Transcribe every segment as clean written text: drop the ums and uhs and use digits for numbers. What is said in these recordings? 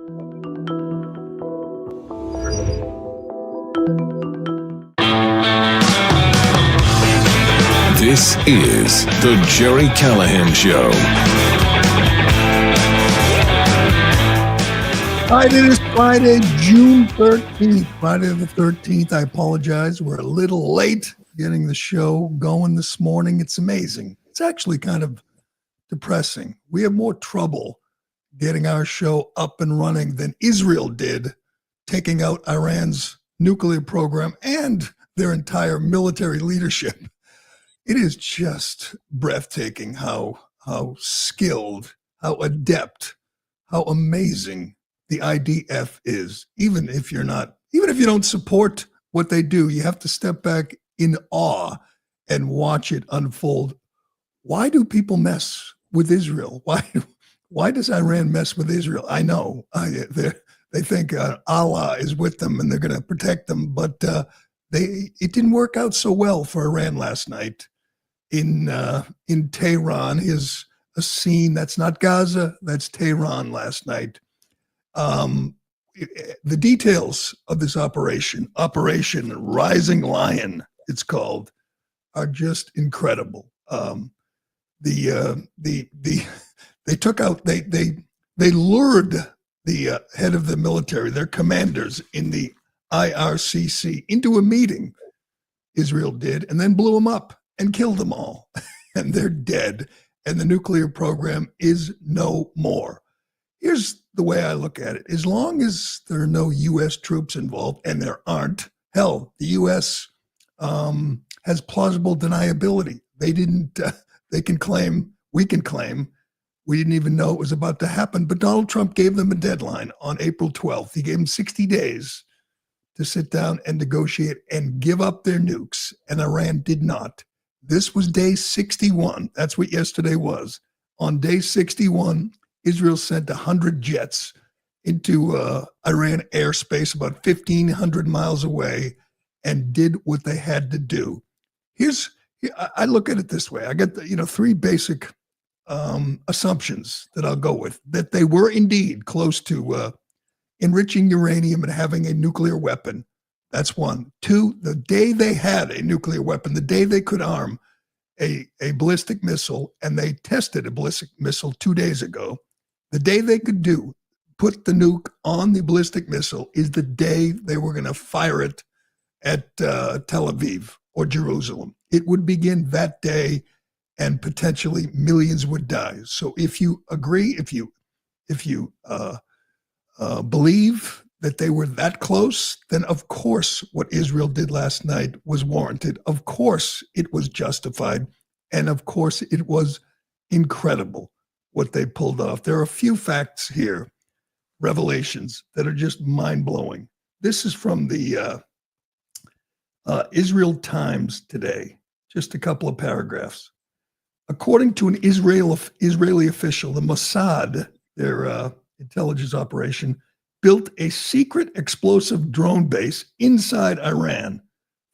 This is the Gerry Callahan Show. All right, it is Friday, June 13th. Friday the 13th. I apologize. We're a little late getting the show going this morning. It's amazing. It's actually kind of depressing. We have more trouble getting our show up and running than Israel did taking out Iran's nuclear program and their entire military leadership. It is just breathtaking how skilled, how adept, how amazing the IDF is. Even if you don't support what they do, you have to step back in awe and watch it unfold. Why do people mess with Israel? Why does Iran mess with Israel? I know they think Allah is with them and they're going to protect them, but it didn't work out so well for Iran last night. In Tehran is a scene that's not Gaza, that's Tehran last night. The details of this Operation Rising Lion, it's called, are just incredible. They lured the head of the military, their commanders in the IRCC, into a meeting, Israel did, and then blew them up and killed them all. And they're dead, and the nuclear program is no more. Here's the way I look at it. As long as there are no U.S. troops involved, and there aren't, hell, the U.S. Has plausible deniability. They can claim, we can claim, we didn't even know it was about to happen, but Donald Trump gave them a deadline on April 12th. He gave them 60 days to sit down and negotiate and give up their nukes, and Iran did not. This was day 61. That's what yesterday was. On day 61, Israel sent 100 jets into Iran airspace about 1,500 miles away and did what they had to do. I look at it this way. I get three basic assumptions that I'll go with. That they were indeed close to enriching uranium and having a nuclear weapon. That's one. Two, the day they had a nuclear weapon, the day they could arm a ballistic missile, and they tested a ballistic missile 2 days ago, the day they could put the nuke on the ballistic missile is the day they were going to fire it at Tel Aviv or Jerusalem. It would begin that day, and potentially millions would die. So if you agree, if you believe that they were that close, then of course what Israel did last night was warranted. Of course it was justified. And of course it was incredible what they pulled off. There are a few facts here, revelations, that are just mind-blowing. This is from the Israel Times today, just a couple of paragraphs. According to an Israeli official, the Mossad, their intelligence operation, built a secret explosive drone base inside Iran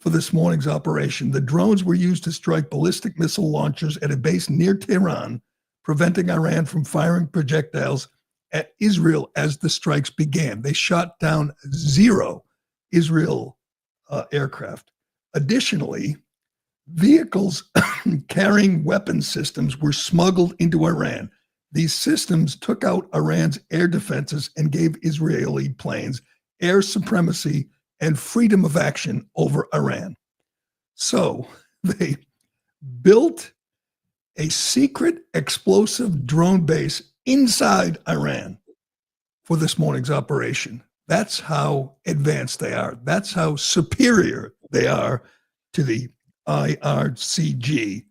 for this morning's operation. The drones were used to strike ballistic missile launchers at a base near Tehran, preventing Iran from firing projectiles at Israel as the strikes began. They shot down 0 Israel aircraft. Additionally, vehicles carrying weapon systems were smuggled into Iran. These systems took out Iran's air defenses and gave Israeli planes air supremacy and freedom of action over Iran. So they built a secret explosive drone base inside Iran for this morning's operation. That's how advanced they are. That's how superior they are to the IRCG.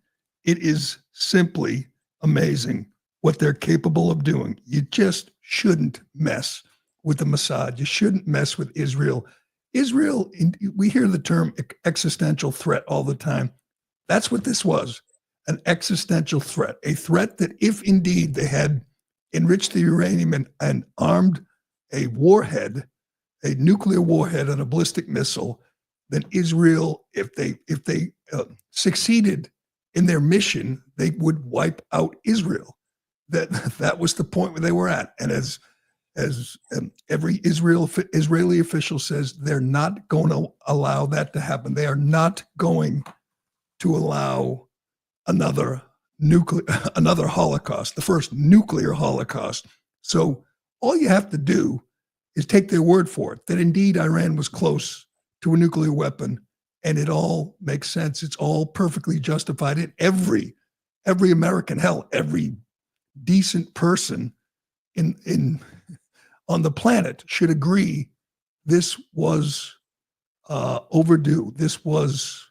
It is simply amazing what they're capable of doing. You just shouldn't mess with the Mossad. You shouldn't mess with Israel. Israel, we hear the term existential threat all the time. That's what this was, an existential threat, a threat that if indeed they had enriched the uranium and armed a warhead, a nuclear warhead and a ballistic missile, then Israel, if they succeeded in their mission, they would wipe out Israel. That was the point where they were at. And as as every Israeli official says, they're not going to allow that to happen. They are not going to allow another Holocaust, the first nuclear Holocaust. So all you have to do is take their word for it, that indeed Iran was close to a nuclear weapon, and it all makes sense. It's all perfectly justified. And every American, hell, every decent person in on the planet should agree this was overdue. This was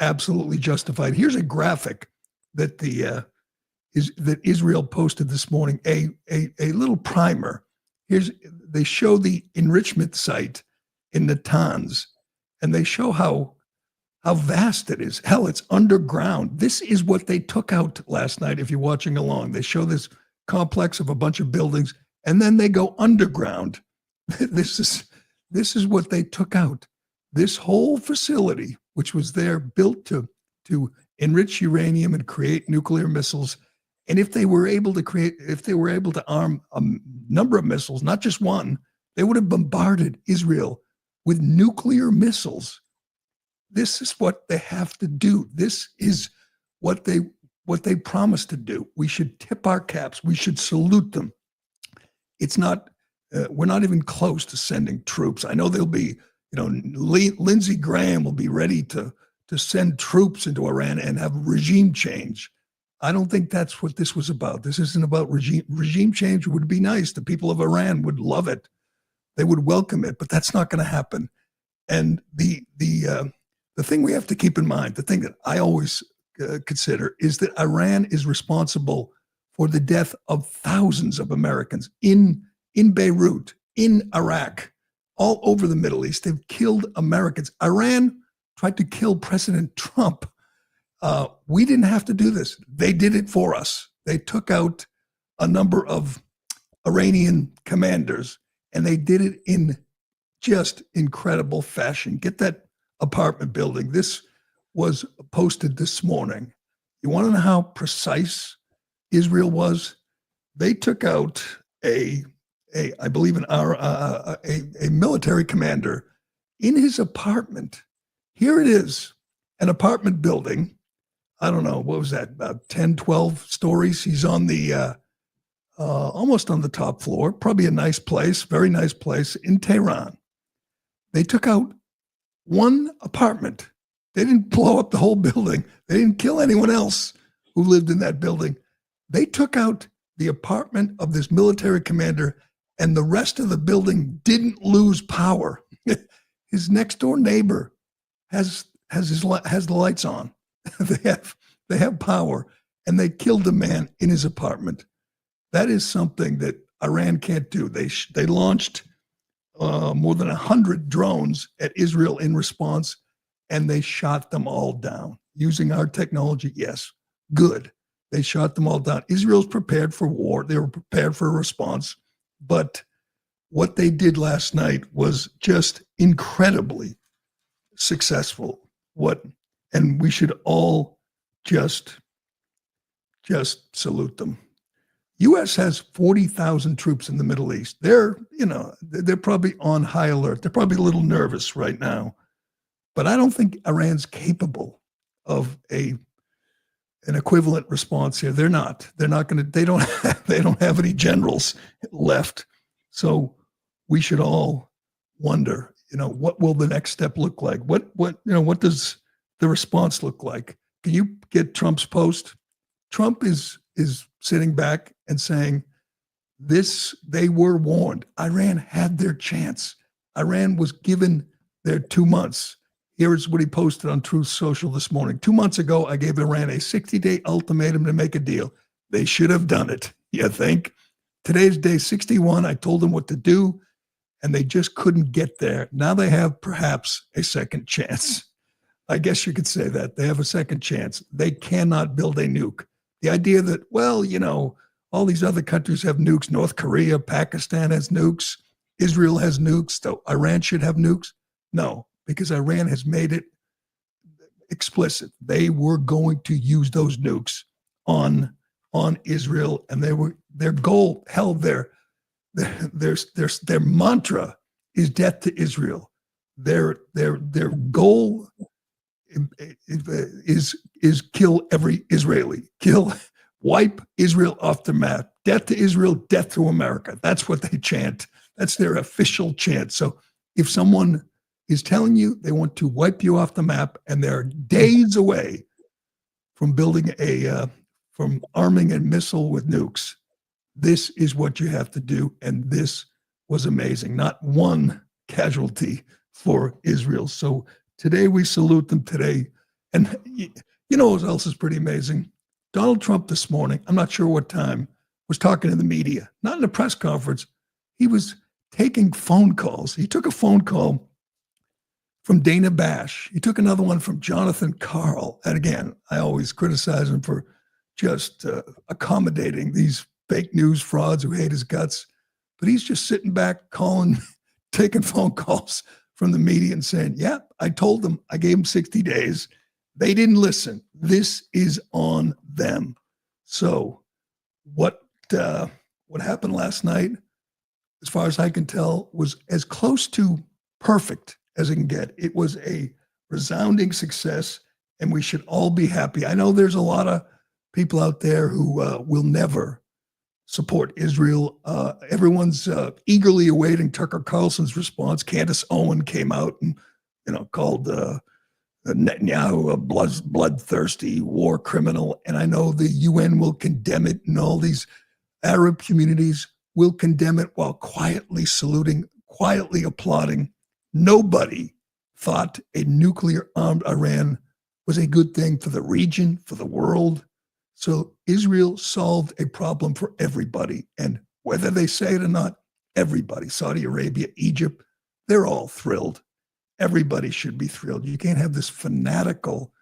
absolutely justified. Here's a graphic that that Israel posted this morning, a little primer. They show the enrichment site in Natanz, and they show how vast it is. Hell, it's underground. This is what they took out last night. If you're watching along, they show this complex of a bunch of buildings, and then they go underground. This is what they took out. This whole facility, which was there, built to enrich uranium and create nuclear missiles. And if they were able to arm a number of missiles, not just one, they would have bombarded Israel with nuclear missiles. This is what they have to do. This is what they promised to do. We should tip our caps. We should salute them. It's not. We're not even close to sending troops. I know there'll be, Lindsey Graham will be ready to send troops into Iran and have regime change. I don't think that's what this was about. This isn't about regime change. It would be nice. The people of Iran would love it. They would welcome it, but that's not going to happen. And the thing we have to keep in mind, the thing that I always consider, is that Iran is responsible for the death of thousands of Americans in Beirut, in Iraq, all over the Middle East. They've killed Americans. Iran tried to kill President Trump. We didn't have to do this. They did it for us. They took out a number of Iranian commanders, and they did it in just incredible fashion. Get that apartment building. This was posted this morning. You want to know how precise Israel was? They took out I believe a military commander in his apartment. Here it is, an apartment building. I don't know, what was that, about 10, 12 stories? He's on the, almost on the top floor, probably a nice place, very nice place in Tehran. They took out one apartment. They didn't blow up the whole building. They didn't kill anyone else who lived in that building. They took out the apartment of this military commander, and the rest of the building didn't lose power. His next door neighbor has the lights on. They have power, and they killed the man in his apartment. That is something that Iran can't do. They launched more than 100 drones at Israel in response, and they shot them all down using our technology. Yes, good. They shot them all down. Israel's prepared for war. They were prepared for a response. But what they did last night was just incredibly successful. And we should all just salute them. U.S. has 40,000 troops in the Middle East. They're probably on high alert. They're probably a little nervous right now. But I don't think Iran's capable of an equivalent response here. They're not going to, they don't have any generals left. So we should all wonder, what will the next step look like? What does the response look like? Can you get Trump's post? Trump is sitting back and saying, they were warned. Iran had their chance. Iran was given their 2 months. Here's what he posted on Truth Social this morning. 2 months ago, I gave Iran a 60-day ultimatum to make a deal. They should have done it, you think? Today's day 61. I told them what to do, and they just couldn't get there. Now they have perhaps a second chance. I guess you could say that. They have a second chance. They cannot build a nuke. The idea that, all these other countries have nukes. North Korea, Pakistan has nukes. Israel has nukes. So Iran should have nukes. No, because Iran has made it explicit. They were going to use those nukes on Israel, and their goal, their mantra is death to Israel. Their goal is kill every Israeli, wipe Israel off the map. Death to Israel, death to America. That's what they chant. That's their official chant. So if someone is telling you they want to wipe you off the map and they're days away from building from arming a missile with nukes, this is what you have to do. And this was amazing. Not one casualty for Israel. So today we salute them today. And you know what else is pretty amazing? Donald Trump this morning, I'm not sure what time, was talking to the media, not in a press conference. He was taking phone calls. He took a phone call from Dana Bash. He took another one from Jonathan Karl. And again, I always criticize him for just accommodating these fake news frauds who hate his guts. But he's just sitting back calling, taking phone calls from the media and saying, yeah, I told them, I gave them 60 days. They didn't listen. This is on them. So what happened last night, as far as I can tell, was as close to perfect as it can get. It was a resounding success, and we should all be happy. I know there's a lot of people out there who will never support Israel. Everyone's eagerly awaiting Tucker Carlson's response. Candace Owen came out and called Netanyahu a bloodthirsty war criminal. And I know the UN will condemn it, and all these Arab communities will condemn it while quietly saluting, quietly applauding. Nobody thought a nuclear-armed Iran was a good thing for the region, for the world. So Israel solved a problem for everybody. And whether they say it or not, everybody, Saudi Arabia, Egypt, they're all thrilled. Everybody should be thrilled. You can't have this fanatical,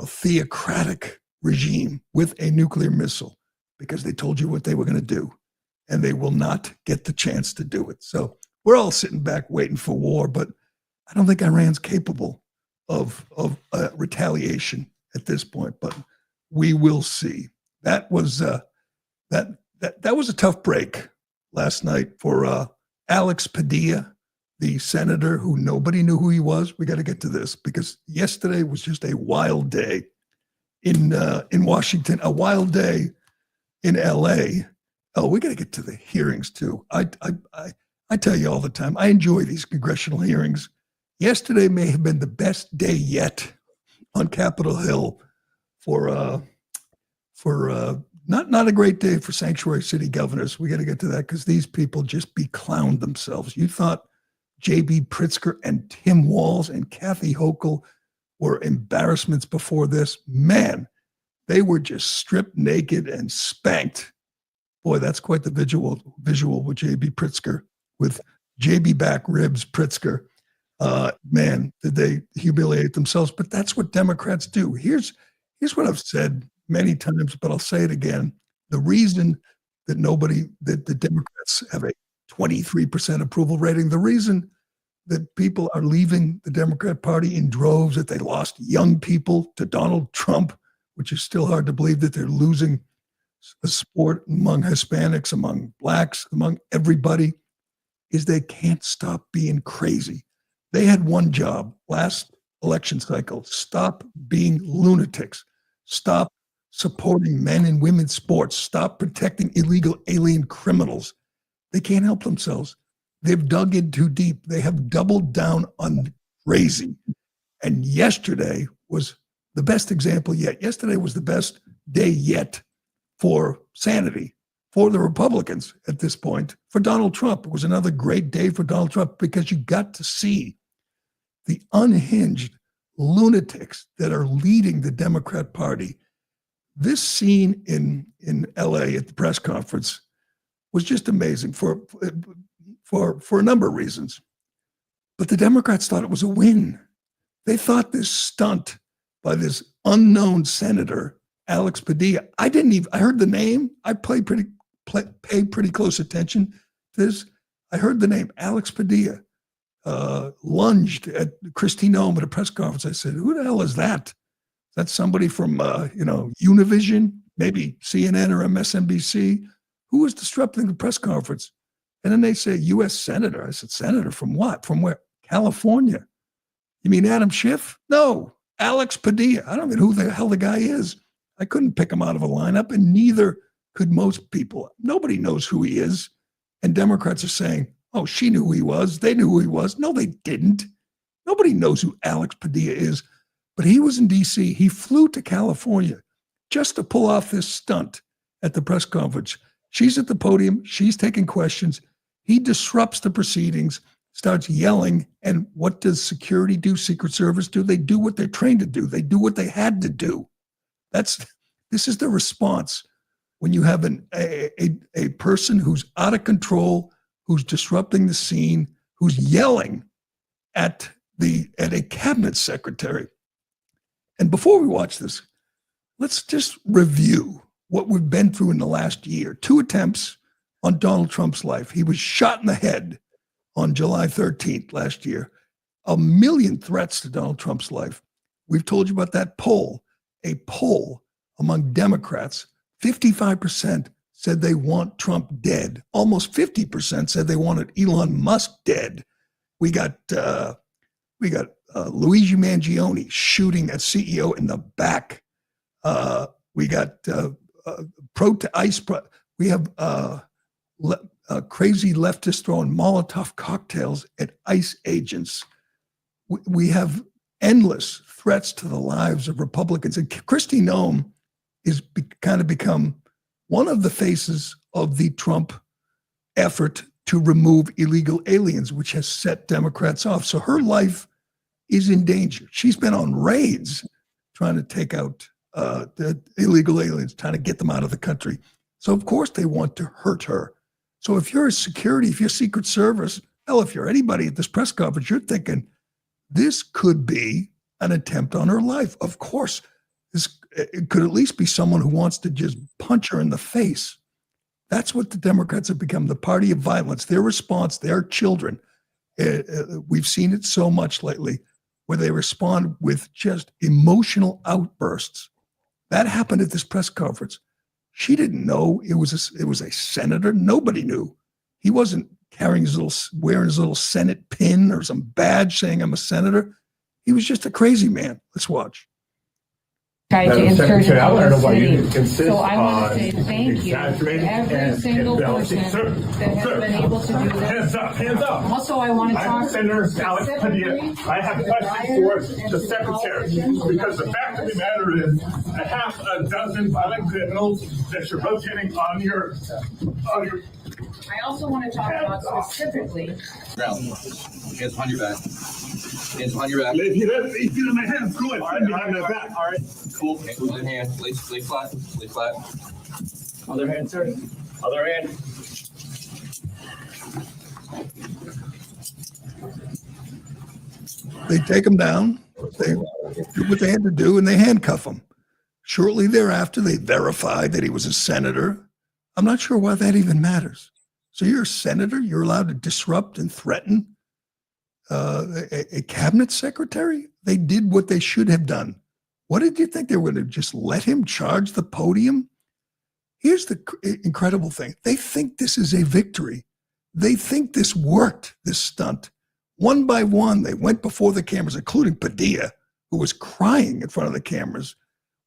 theocratic regime with a nuclear missile because they told you what they were going to do, and they will not get the chance to do it. So we're all sitting back waiting for war, but I don't think Iran's capable of retaliation at this point. But we will see. That was that was a tough break last night for Alex Padilla, the senator who nobody knew who he was. We got to get to this because yesterday was just a wild day in Washington, a wild day in LA. Oh, we got to get to the hearings too. I tell you all the time, I enjoy these congressional hearings. Yesterday may have been the best day yet on Capitol Hill for not a great day for sanctuary city governors. We got to get to that because these people just beclowned themselves. You thought J.B. Pritzker and Tim Walz and Kathy Hochul were embarrassments before this. Man, they were just stripped naked and spanked. Boy, that's quite the visual with J.B. Pritzker, with J.B. back ribs Pritzker. Man, did they humiliate themselves? But that's what Democrats do. Here's what I've said many times, but I'll say it again. The reason that the Democrats have a 23% approval rating, the reason that people are leaving the Democrat Party in droves, that they lost young people to Donald Trump, which is still hard to believe that they're losing a support among Hispanics, among blacks, among everybody, is they can't stop being crazy. They had one job last election cycle: stop being lunatics, stop supporting men and women's sports, stop protecting illegal alien criminals. They can't help themselves. They've dug in too deep. They have doubled down on crazy. And yesterday was the best example yet. Yesterday was the best day yet for sanity, for the Republicans at this point. For Donald Trump, it was another great day for Donald Trump because you got to see the unhinged lunatics that are leading the Democrat Party. This scene in LA at the press conference was just amazing for a number of reasons. But the Democrats thought it was a win. They thought this stunt by this unknown senator, Alex Padilla. I heard the name. I pay pretty close attention to this. I heard the name, Alex Padilla, lunged at Kristi Noem at a press conference. I said, who the hell is that? Is that somebody from, Univision, maybe CNN or MSNBC? Who was disrupting the press conference? And then they say, U.S. Senator. I said, Senator from what? From where? California. You mean Adam Schiff? No, Alex Padilla. I don't know who the hell the guy is. I couldn't pick him out of a lineup, and neither could most people. Nobody knows who he is. And Democrats are saying, oh, she knew who he was. They knew who he was. No, they didn't. Nobody knows who Alex Padilla is. But he was in D.C. He flew to California just to pull off this stunt at the press conference. She's at the podium. She's taking questions. He disrupts the proceedings, starts yelling. And what does security do? Secret Service do? They do what they're trained to do. They do what they had to do. This is the response when you have a person who's out of control, who's disrupting the scene, who's yelling at a cabinet secretary. And before we watch this, let's just review what we've been through in the last year. 2 attempts on Donald Trump's life. He was shot in the head on July 13th last year. 1 million threats to Donald Trump's life. We've told you about that poll. A poll among Democrats, 55% said they want Trump dead. Almost 50% said they wanted Elon Musk dead. We got Luigi Mangione shooting a CEO in the back. We got we have crazy leftists throwing Molotov cocktails at ICE agents. We have endless threats to the lives of Republicans. And Kristi Noem is kind of become one of the faces of the Trump effort to remove illegal aliens, which has set Democrats off. So her life is in danger. She's been on raids trying to take out the illegal aliens, trying to get them out of the country. So of course they want to hurt her. So if you're a security, if you're Secret Service, hell, if you're anybody at this press conference, you're thinking this could be an attempt on her life. Of course, it could at least be someone who wants to just punch her in the face. That's what the Democrats have become, the party of violence. Their response, their children. We've seen it so much lately where they respond with just emotional outbursts. That happened at this press conference. She didn't know it was a senator. Nobody knew. He wasn't wearing his little Senate pin or some badge saying I'm a senator. He was just a crazy man. Let's watch. Tried to insert it I want to know why you city. didn't insist So I want to say on thank you to exaggerating every and single embellishing. person Sir, that has sir, been able to do this. Hands up, hands up. Also, I want to I'm talk Senator Alex Padilla. I have questions for the secretary because the fact of the matter is a half a dozen violent criminals that you're rotating on your. I also want to talk about specifically. Hands behind your back. Hands behind your back. If you let my hands go ahead, behind my back. All right. Cool. Move the hand. Lay flat. Lay flat. Other hand, sir. Other hand. They take him down. They do what they had to do, and they handcuff him. Shortly thereafter, they verified that he was a senator. I'm not sure why that even matters. So you're a senator. You're allowed to disrupt and threaten a cabinet secretary? They did what they should have done. What did you think they were going to just let him charge the podium? Here's the incredible thing. They think this is a victory. They think this worked, this stunt. One by one, they went before the cameras, including Padilla, who was crying in front of the cameras.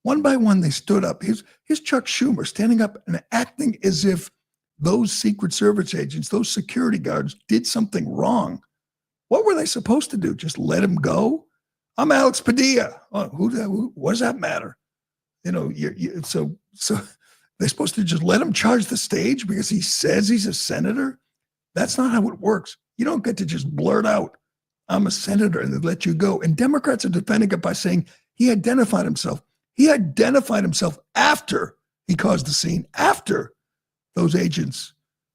One by one, they stood up. Here's Chuck Schumer standing up and acting as if those Secret Service agents, those security guards did something wrong. What were they supposed to do? Just let him go? I'm Alex Padilla. Oh, what does that matter? You know, so they're supposed to just let him charge the stage because he says he's a senator? That's not how it works. You don't get to just blurt out, I'm a senator, and then let you go. And Democrats are defending it by saying he identified himself. He identified himself after he caused the scene, after those agents,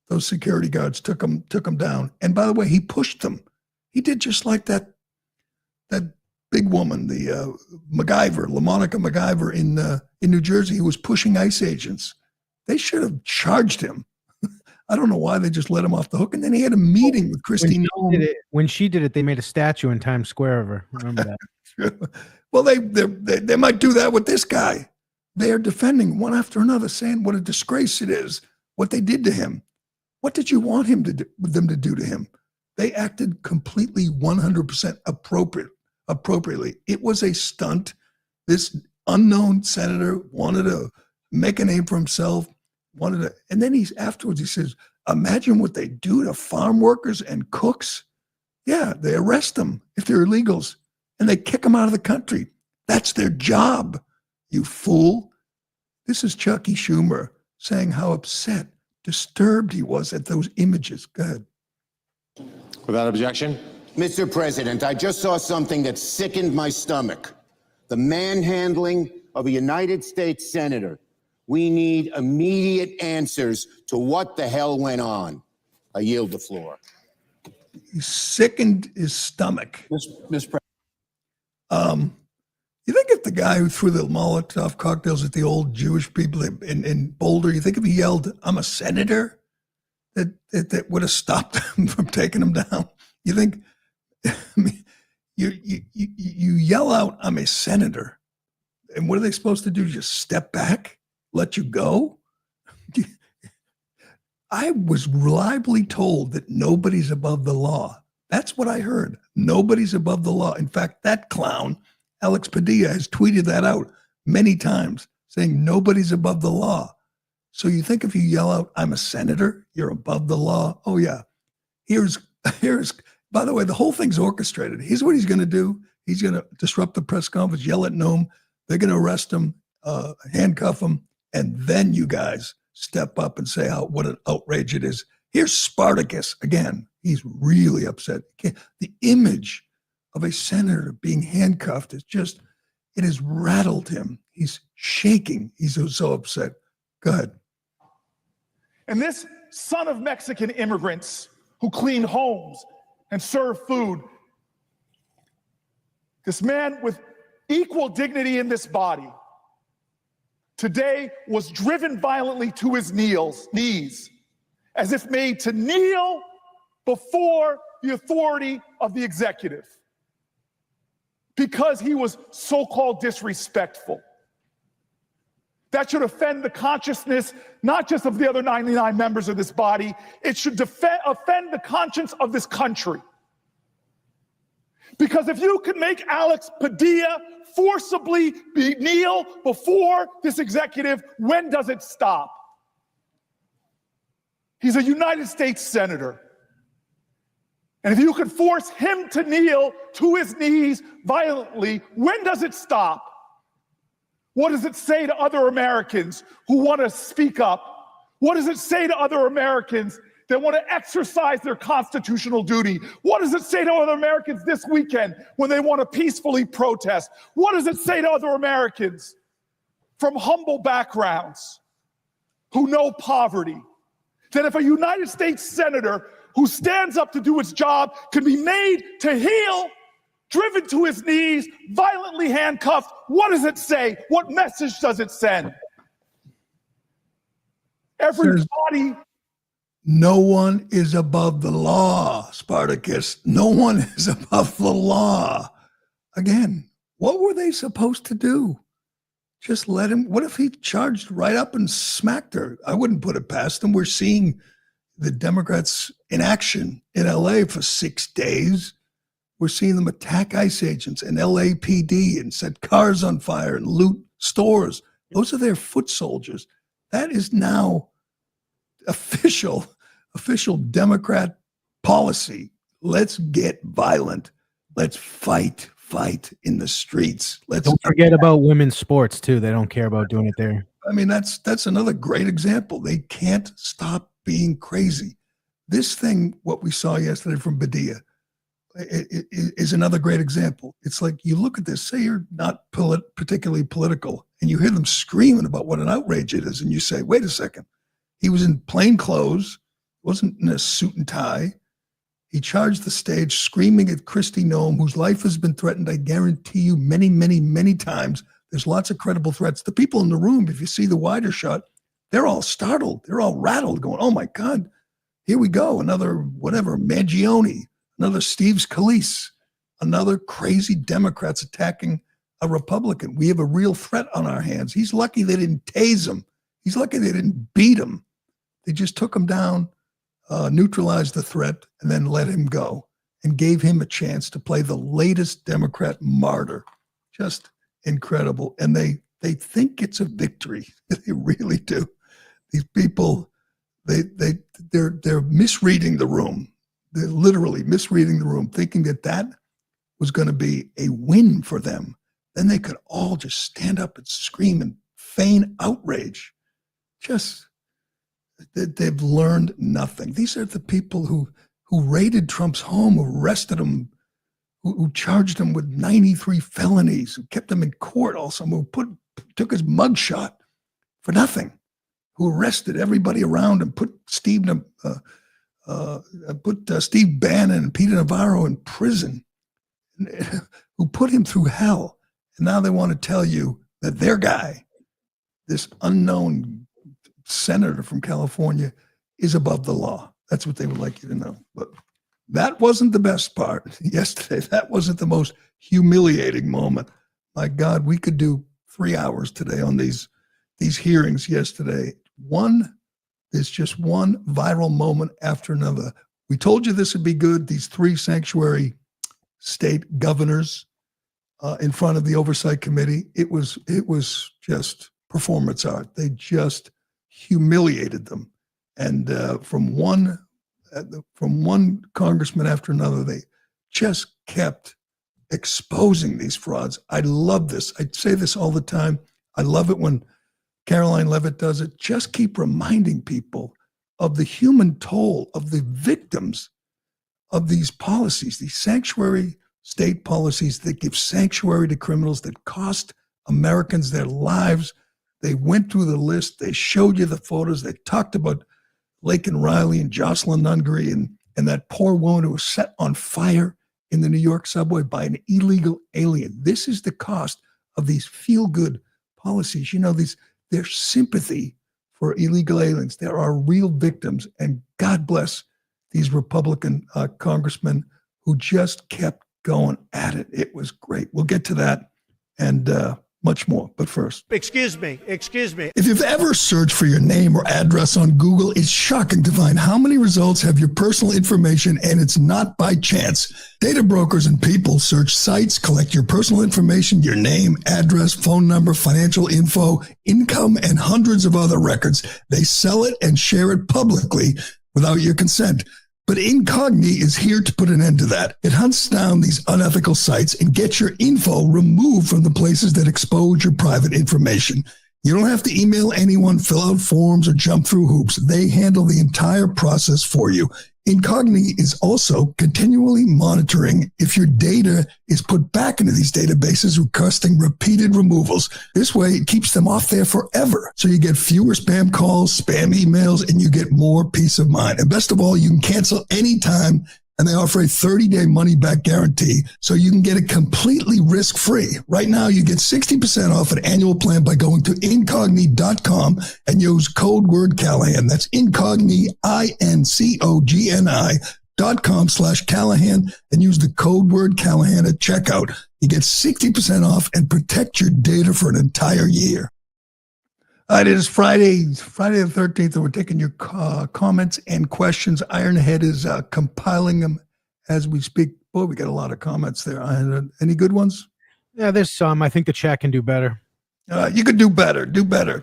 those security guards took him down. And by the way, he pushed them. He did just like that big woman, the MacGyver, LaMonica MacGyver in New Jersey, who was pushing ICE agents. They should have charged him. I don't know why they just let him off the hook. And then he had a meeting with Kristi Noem. When she did it, they made a statue in Times Square of her. Remember that? Well, they might do that with this guy. They are defending one after another, saying what a disgrace it is, what they did to him. What did you want them to do to him? They acted completely 100% appropriately. It was a stunt. This unknown senator wanted to make a name for himself, and then afterwards he says, imagine what they do to farm workers and cooks. Yeah, they arrest them if they're illegals and they kick them out of the country. That's their job, you fool. This is Chucky Schumer saying how upset, disturbed he was at those images. Go ahead. Without objection. Mr. President, I just saw something that sickened my stomach. The manhandling of a United States senator. We need immediate answers to what the hell went on. I yield the floor. He sickened his stomach. Mr. President. You think if the guy who threw the Molotov cocktails at the old Jewish people in Boulder, you think if he yelled, I'm a senator, that would have stopped him from taking him down? You think, I mean, you yell out, I'm a senator, and what are they supposed to do? Just step back, let you go? I was reliably told that nobody's above the law. That's what I heard. Nobody's above the law. In fact, that clown, Alex Padilla, has tweeted that out many times, saying nobody's above the law. So you think if you yell out, I'm a senator, you're above the law? Oh, yeah. Here's, by the way, the whole thing's orchestrated. Here's what he's going to do. He's going to disrupt the press conference, yell at Noam. They're going to arrest him, handcuff him, and then you guys step up and say what an outrage it is. Here's Spartacus again. He's really upset. The image of a senator being handcuffed it has rattled him. He's shaking. He's so upset. Go ahead. And this son of Mexican immigrants who cleaned homes and served food, this man with equal dignity in this body, today was driven violently to his knees, as if made to kneel before the authority of the executive, because he was so-called disrespectful. That should offend the consciousness, not just of the other 99 members of this body, it should offend the conscience of this country. Because if you can make Alex Padilla forcibly kneel before this executive, when does it stop? He's a United States senator. And if you could force him to kneel to his knees violently, when does it stop? What does it say to other Americans who want to speak up? What does it say to other Americans that want to exercise their constitutional duty? What does it say to other Americans this weekend when they want to peacefully protest? What does it say to other Americans from humble backgrounds who know poverty? That if a United States senator who stands up to do its job can be made to heel, driven to his knees, violently handcuffed, what does it say? What message does it send? Everybody. No one is above the law, Spartacus. No one is above the law. Again, what were they supposed to do? Just let him. What if he charged right up and smacked her? I wouldn't put it past them. We're seeing the Democrats in action in LA for 6 days. We're seeing them attack ICE agents and LAPD and set cars on fire and loot stores. Those are their foot soldiers. That is now official Democrat policy. Let's get violent. Let's fight in the streets. Don't forget about women's sports too. They don't care about doing it there. I mean, that's another great example. They can't stop being crazy. This thing, what we saw yesterday from Padilla, it is another great example. It's like you look at this, say you're not particularly political, and you hear them screaming about what an outrage it is, and you say, wait a second. He was in plain clothes, wasn't in a suit and tie. He charged the stage screaming at Kristi Noem, whose life has been threatened, I guarantee you, many, many, many times. There's lots of credible threats. The people in the room, if you see the wider shot, they're all startled. They're all rattled, going, oh my God, here we go. Another whatever, Mangione, another Steve Scalise, another crazy Democrats attacking a Republican. We have a real threat on our hands. He's lucky they didn't tase him. He's lucky they didn't beat him. They just took him down. neutralized the threat, and then let him go and gave him a chance to play the latest Democrat martyr. Just incredible. And they think it's a victory. They really do. These people, they're misreading the room. They're literally misreading the room, thinking that was going to be a win for them. Then they could all just stand up and scream and feign outrage. Just, they've learned nothing. These are the people who raided Trump's home, who arrested him, who charged him with 93 felonies, who kept him in court also, who took his mugshot for nothing, who arrested everybody around him, put Steve Bannon and Peter Navarro in prison, who put him through hell. And now they want to tell you that their guy, this unknown senator from California, is above the law. That's what they would like you to know. But that wasn't the best part yesterday. That wasn't the most humiliating moment. My God, we could do 3 hours today on these hearings yesterday. There's just one viral moment after another. We told you this would be good. These 3 sanctuary state governors in front of the Oversight Committee. It was just performance art. They just humiliated them. And from one congressman after another, they just kept exposing these frauds. I love this. I say this all the time. I love it when Caroline Leavitt does it. Just keep reminding people of the human toll of the victims of these policies, these sanctuary state policies that give sanctuary to criminals, that cost Americans their lives. They went through the list. They showed you the photos. They talked about Laken Riley and Jocelyn Nungary and that poor woman who was set on fire in the New York subway by an illegal alien. This is the cost of these feel-good policies. You know, their sympathy for illegal aliens. There are real victims, and God bless these Republican congressmen who just kept going at it. It was great. We'll get to that and much more. But first, Excuse me. if you've ever searched for your name or address on Google, it's shocking to find how many results have your personal information, and it's not by chance. Data brokers and people search sites, collect your personal information, your name, address, phone number, financial info, income, and hundreds of other records. They sell it and share it publicly without your consent. But Incogni is here to put an end to that. It hunts down these unethical sites and gets your info removed from the places that expose your private information. You don't have to email anyone, fill out forms, or jump through hoops. They handle the entire process for you. Incogni is also continually monitoring if your data is put back into these databases, requesting repeated removals. This way, it keeps them off there forever. So you get fewer spam calls, spam emails, and you get more peace of mind. And best of all, you can cancel anytime, and they offer a 30-day money-back guarantee, so you can get it completely risk-free. Right now, you get 60% off an annual plan by going to incogni.com and use code word Callahan. That's incogni, incogni.com/Callahan, and use the code word Callahan at checkout. You get 60% off and protect your data for an entire year. It is Friday the 13th, and we're taking your comments and questions. Ironhead is compiling them as we speak. Boy, we got a lot of comments there. Any good ones? Yeah, there's some. I think the chat can do better. You could do better,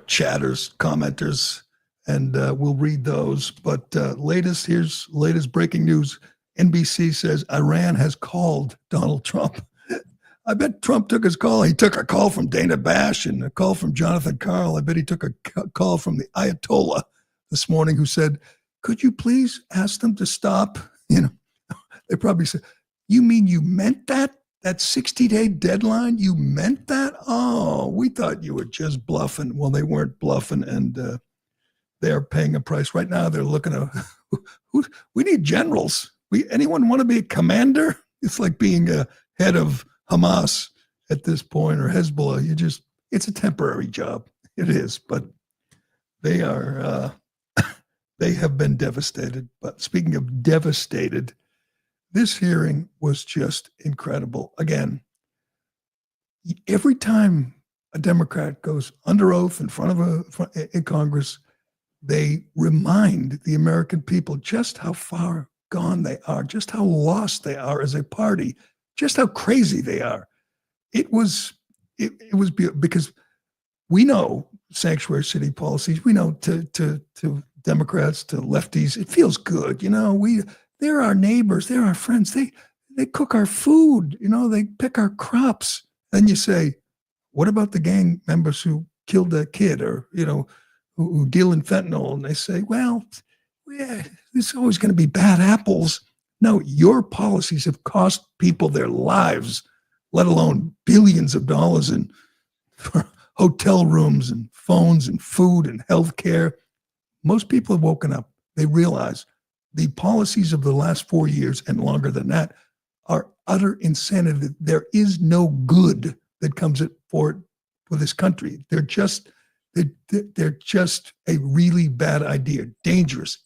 chatters, commenters, and we'll read those. But here's latest breaking news. NBC says Iran has called Donald Trump. I bet Trump took his call. He took a call from Dana Bash and a call from Jonathan Karl. I bet he took a call from the Ayatollah this morning, who said, could you please ask them to stop? You know, they probably said, you mean you meant that? That 60-day deadline? You meant that? Oh, we thought you were just bluffing. Well, they weren't bluffing, and they're paying a price. Right now, they're looking at, we need generals. Anyone want to be a commander? It's like being a head of Hamas at this point, or Hezbollah. It's a temporary job. It is, but they have been devastated. But speaking of devastated, this hearing was just incredible. Again, every time a Democrat goes under oath in front of a Congress, they remind the American people just how far gone they are, just how lost they are as a party, just how crazy they are. It was because we know sanctuary city policies. We know to Democrats, to lefties, it feels good. They're our neighbors, they're our friends. They cook our food. They pick our crops. Then you say, what about the gang members who killed a kid, or who deal in fentanyl? And they say, well, yeah, there's always going to be bad apples. No, your policies have cost people their lives, let alone billions of dollars in hotel rooms and phones and food and health care. Most people have woken up. They realize the policies of the last 4 years and longer than that are utter insanity. There is no good that comes for this country. They're just a really bad idea, dangerous,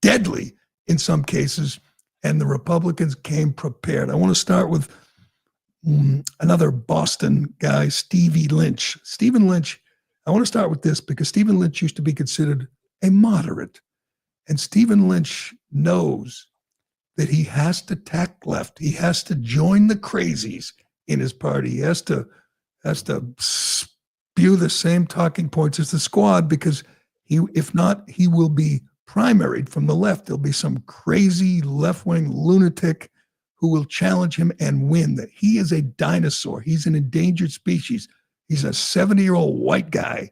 deadly in some cases. And the Republicans came prepared. I want to start with another Boston guy, Stevie Lynch. Stephen Lynch, I want to start with this because Stephen Lynch used to be considered a moderate. And Stephen Lynch knows that he has to tack left. He has to join the crazies in his party. He has to spew the same talking points as the squad, because if not, he will be primaried from the left. There'll be some crazy left-wing lunatic who will challenge him and win. That he is a dinosaur. He's an endangered species. He's a 70-year-old white guy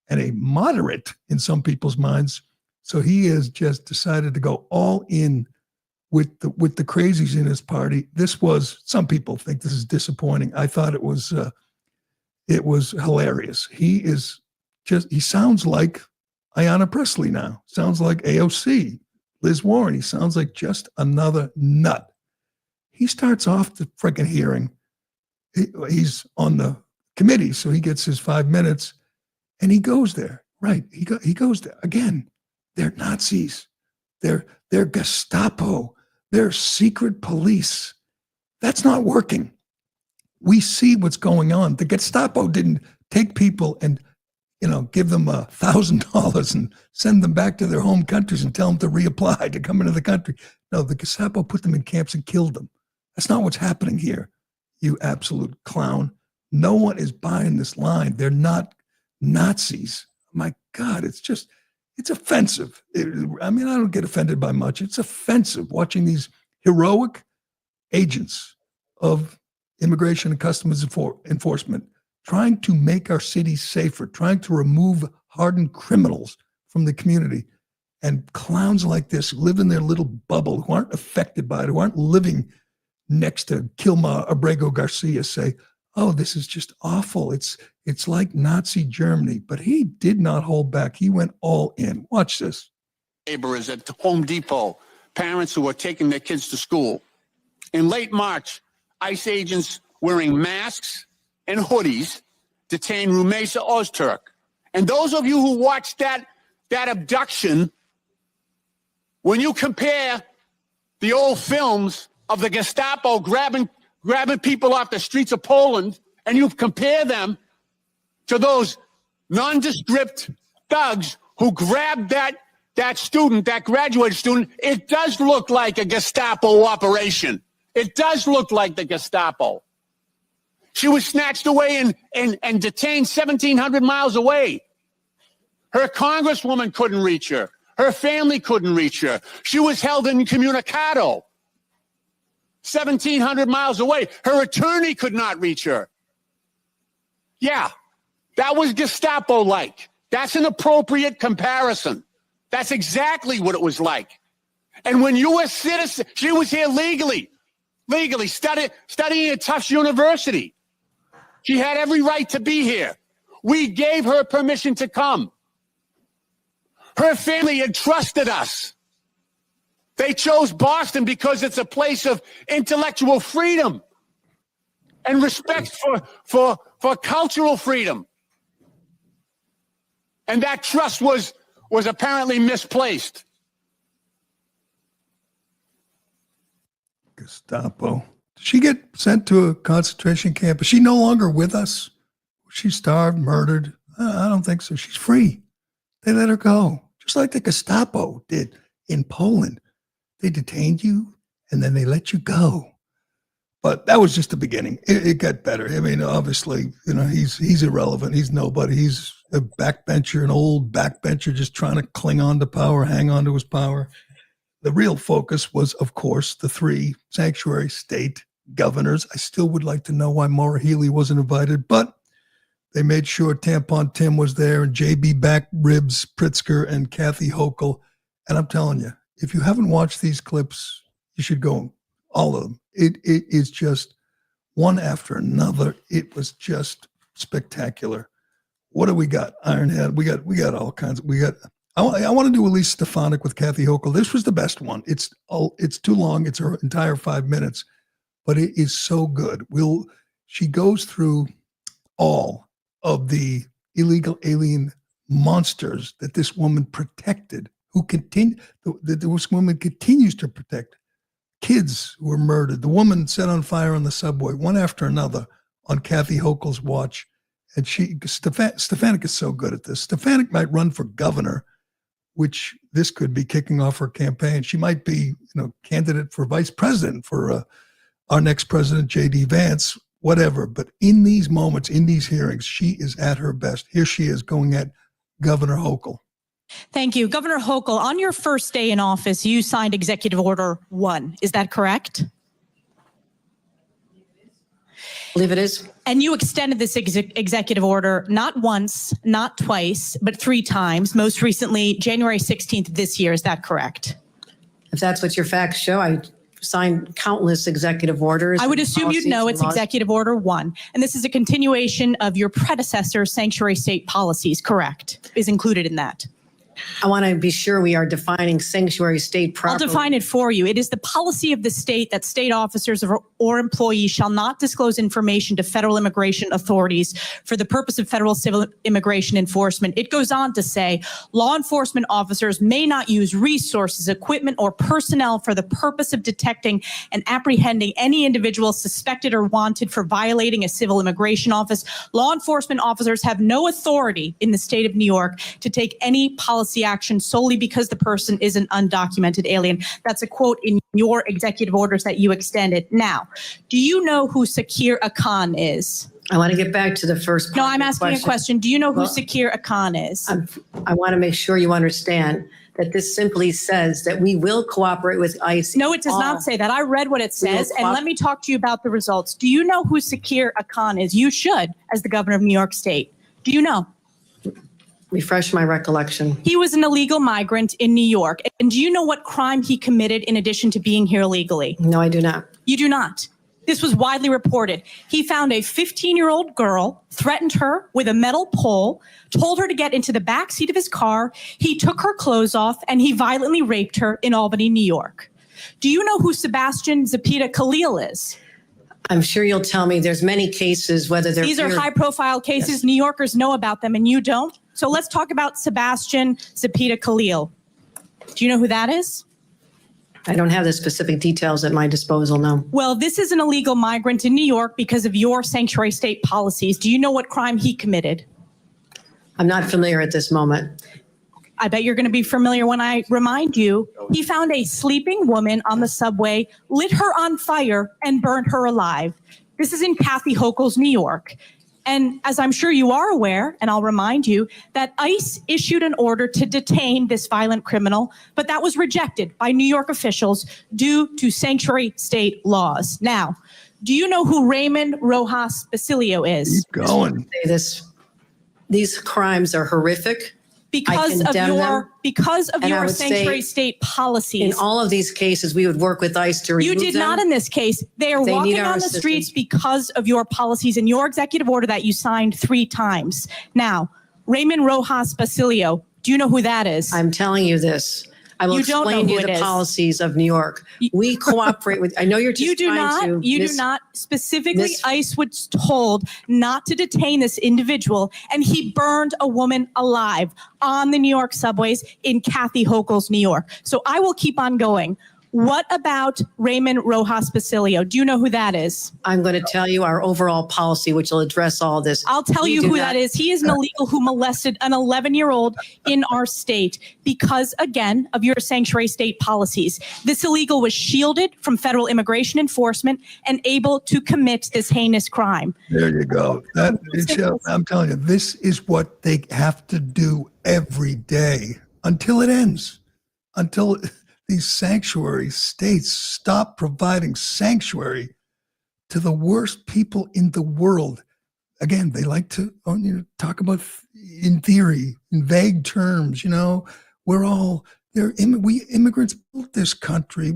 and a moderate in some people's minds. So he has just decided to go all in with the crazies in his party. Some people think this is disappointing. I thought it was hilarious. He sounds like Ayanna Pressley now. Sounds like AOC, Liz Warren. He sounds like just another nut. He starts off the freaking hearing. He's on the committee, so he gets his 5 minutes, and he goes there. Right, he goes there again. They're Nazis. They're Gestapo. They're secret police. That's not working. We see what's going on. The Gestapo didn't take people and give them $1,000 and send them back to their home countries and tell them to reapply to come into the country. No, the Gestapo put them in camps and killed them. That's not what's happening here, you absolute clown. No one is buying this line. They're not Nazis. My God, it's offensive. I don't get offended by much. It's offensive watching these heroic agents of Immigration and Customs Enforcement trying to make our cities safer, trying to remove hardened criminals from the community. And clowns like this live in their little bubble, who aren't affected by it, who aren't living next to Kilma Abrego Garcia, say, oh, this is just awful. It's like Nazi Germany. But he did not hold back. He went all in. Watch this. Neighbors at Home Depot, parents who are taking their kids to school. In late March, ICE agents wearing masks and hoodies detained Rumeysa Ozturk. And those of you who watched that abduction, when you compare the old films of the Gestapo grabbing people off the streets of Poland, and you compare them to those nondescript thugs who grabbed that graduate student, it does look like a Gestapo operation. It does look like the Gestapo. She was snatched away and detained 1,700 miles away. Her congresswoman couldn't reach her. Her family couldn't reach her. She was held incommunicado, 1,700 miles away. Her attorney could not reach her. Yeah, that was Gestapo-like. That's an appropriate comparison. That's exactly what it was like. And when you were citizen, she was here legally studying at Tufts University. She had every right to be here. We gave her permission to come. Her family entrusted us. They chose Boston because it's a place of intellectual freedom and respect for cultural freedom. And that trust was apparently misplaced. Gestapo. Did she get sent to a concentration camp? Is she no longer with us? Was she starved, murdered? I don't think so. She's free. They let her go. just like the Gestapo did in Poland. They detained you and then they let you go. But that was just the beginning. It got better. I mean, obviously, he's irrelevant. He's nobody. He's a backbencher, an old backbencher, just trying to cling on to power, hang on to his power. The real focus was, of course, the 3 sanctuary state governors. I still would like to know why Maura Healey wasn't invited, but they made sure Tampon Tim was there, and J.B. Back Ribs Pritzker and Kathy Hochul. And I'm telling you, if you haven't watched these clips, you should go, all of them. It is just one after another. It was just spectacular. What do we got? Ironhead. We got all kinds. I want to do Elise Stefanik with Kathy Hochul. This was the best one. It's too long. It's her entire 5 minutes, but it is so good. She goes through all of the illegal alien monsters that this woman protected, this woman continues to protect. Kids who were murdered, the woman set on fire on the subway, one after another on Kathy Hochul's watch. And Stefanik is so good at this. Stefanik might run for governor, which this could be kicking off her campaign. She might be, candidate for vice president for our next president, J.D. Vance, whatever. But in these moments, in these hearings, she is at her best. Here she is going at Governor Hochul. Thank you. Governor Hochul, on your first day in office, you signed Executive Order 1. Is that correct? I believe it is. And you extended this executive order not once, not twice, but 3 times, most recently January 16th this year. Is that correct? If that's what your facts show, I signed countless executive orders. I would assume you'd know it's Executive Order 1. And this is a continuation of your predecessor's sanctuary state policies, correct? Is included in that. I want to be sure we are defining sanctuary state properly. I'll define it for you. It is the policy of the state that state officers or employees shall not disclose information to federal immigration authorities for the purpose of federal civil immigration enforcement. It goes on to say, law enforcement officers may not use resources, equipment, or personnel for the purpose of detecting and apprehending any individual suspected or wanted for violating a civil immigration office. Law enforcement officers have no authority in the state of New York to take any policy action solely because the person is an undocumented alien. That's a quote in your executive orders that you extended. Now, do you know who Sakir Akan is? I want to get back to the first part. No, I'm asking a question. Do you know who Sakir Akan is? I want to make sure you understand that this simply says that we will cooperate with ICE. No, it does not say that. I read what it says, and let me talk to you about the results. Do you know who Sakir Akan is? You should, as the governor of New York State. Do you know? Refresh my recollection. He was an illegal migrant in New York. And do you know what crime he committed in addition to being here illegally? No, I do not. You do not. This was widely reported. He found a 15-year-old girl, threatened her with a metal pole, told her to get into the back seat of his car. He took her clothes off and he violently raped her in Albany, New York. Do you know who Sebastian Zapita Khalil is? I'm sure you'll tell me there's many cases, whether they're— These are high-profile cases. Yes. New Yorkers know about them and you don't. So let's talk about Sebastian Zapita Khalil. Do you know who that is? I don't have the specific details at my disposal, no. Well, this is an illegal migrant in New York because of your sanctuary state policies. Do you know what crime he committed? I'm not familiar at this moment. I bet you're going to be familiar when I remind you. He found a sleeping woman on the subway, lit her on fire, and burned her alive. This is in Kathy Hochul's New York. And as I'm sure you are aware, and I'll remind you, that ICE issued an order to detain this violent criminal, but that was rejected by New York officials due to sanctuary state laws. Now, do you know who Raymond Rojas Basilio is? Keep going. These crimes are horrific. Because of your sanctuary state policies. In all of these cases, we would work with ICE to remove them. You did not in this case. They are walking on the streets because of your policies and your executive order that you signed 3 times. Now, Raymond Rojas Basilio, do you know who that is? I'm telling you this. I will explain to you the policies of New York. We cooperate with, I know you're just trying to. You do not. Specifically, ICE was told not to detain this individual, and he burned a woman alive on the New York subways in Kathy Hochul's New York. So I will keep on going. What about Raymond Rojas Basilio? Do you know who that is? I'm going to tell you our overall policy, which will address all this. I'll tell you who that is. He is an illegal who molested an 11-year-old in our state because, again, of your sanctuary state policies. This illegal was shielded from federal immigration enforcement and able to commit this heinous crime. There you go. I'm telling you, this is what they have to do every day until it ends, until these sanctuary states stop providing sanctuary to the worst people in the world. Again, they like to talk about in theory, in vague terms. We immigrants built this country.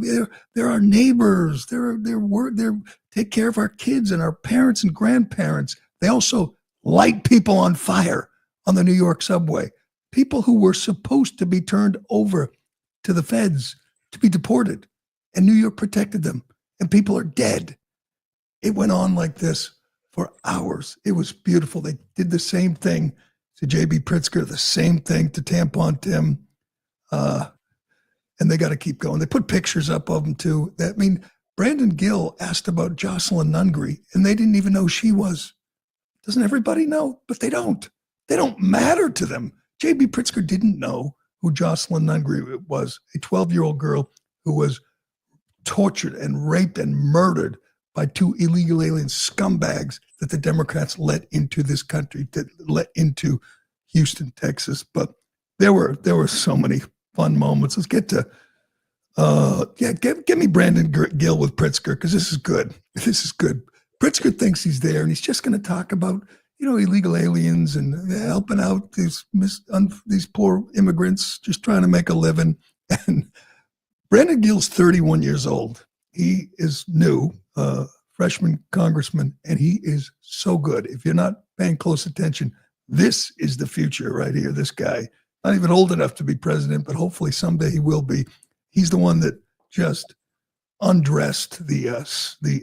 They're our neighbors. They're take care of our kids and our parents and grandparents. They also light people on fire on the New York subway. People who were supposed to be turned over to the feds to be deported, and New York protected them, and people are dead. It went on like this for hours. It was beautiful. They did the same thing to J.B. Pritzker, the same thing to Tampon Tim, and they got to keep going. They put pictures up of them too. Brandon Gill asked about Jocelyn Nungry, and they didn't even know who she was. Doesn't everybody know? But they don't. They don't matter to them. J.B. Pritzker didn't know who Jocelyn Nungry was, a 12-year-old girl who was tortured and raped and murdered by two illegal alien scumbags that the Democrats let into this country, that let into Houston, Texas. But there were so many fun moments. Let's get to, give me Brandon Gill with Pritzker, because this is good. This is good. Pritzker thinks he's there, and he's just going to talk about illegal aliens and helping out these poor immigrants just trying to make a living. And Brandon Gill's 31 years old. He is new, freshman congressman, and he is so good. If you're not paying close attention, this is the future right here. This guy, not even old enough to be president, but hopefully someday he will be. He's the one that just undressed the